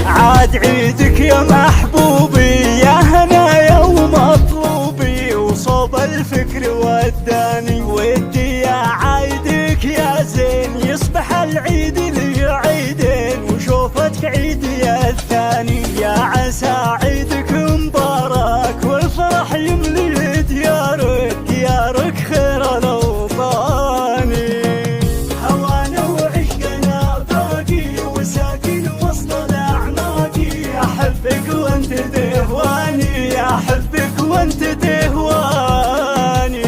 عاد عيدك يا محبوبي، يا هنايا ومطلوبي، وصوب الفكر وداني، ودي يا عايدك يا زين، يصبح العيد لي عيدين، وشوفتك عيدي الثاني، يا عسى عيدك مبارك، والفرح يملي ديارك، ديارك خير الاوطاني. هوانا وعشقنا باقي، وساكن وسط الاعماقي، احبك وانت تهواني، احبك وانت تهواني.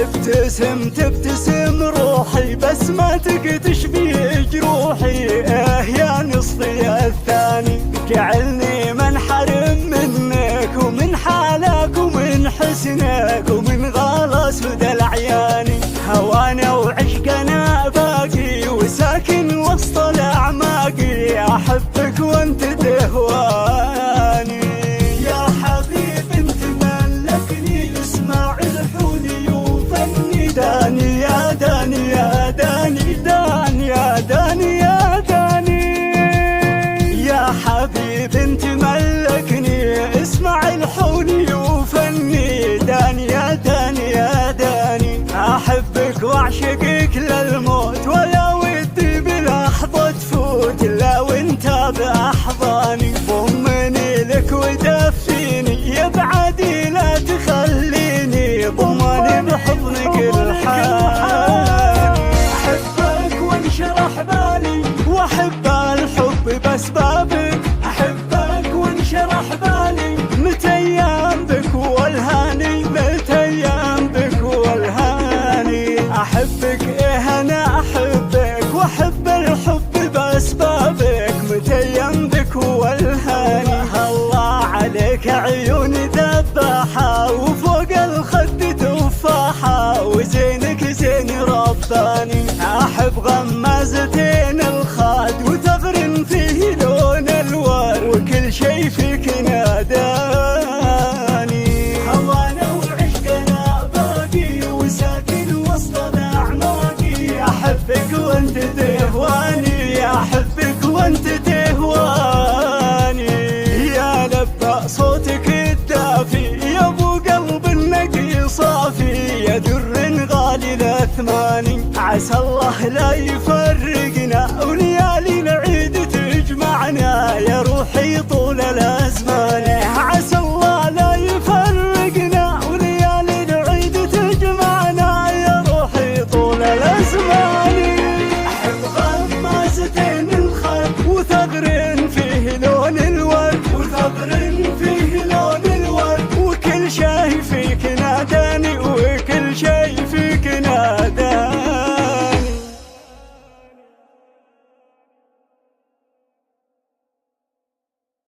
ابتسم تبتسم روحي، بس ما تشبي جروحي، يا نصفي الثاني، جعلني منحرم منك، ومن حالك ومن حسنك، ومن غلا سود العياني. هوانا وعشقنا باقي، وساكن وسط الاعماقي، احبك وانت تهواني. يا حبيب انت ملكني، اسمع الحوني وفني، داني يا داني يا داني، داني يا داني يا داني. يا حبيب انت ملكني، اسمع الحوني وفني، داني يا داني يا داني. احبك واعشقك للموت، ولا ودي بلحظة تفوت الا وانت باحضاني، ضمني لك ودفيني، يا بعدي لا تخليني، ضمني بحضنك الحاني. احبك وانشرح بالي، واحب الحب باسبابك، احبك وانشرح بالي، متيام بك والهاني، متيام بك والهاني. احبك ايه انا احبك، واحب الحب باسبابك، متيم بك والهاني. الله عليك عيوني ذباحة، وفوق الخد تفاحة، وزينك زين رباني. احب غمازتين الخاد، وثغر فيه لون الورد، وكل شي فيك ناداني. هوانا وعشقنا باقي، وساكن وسط الاعماقي، احبك وانت تهواني، احبك وانت تهواني. يا لبى صوتك الدافي، يا ابو قلب النقي صافي، يا در غالي الاثماني. عسى الله لا يفرقنا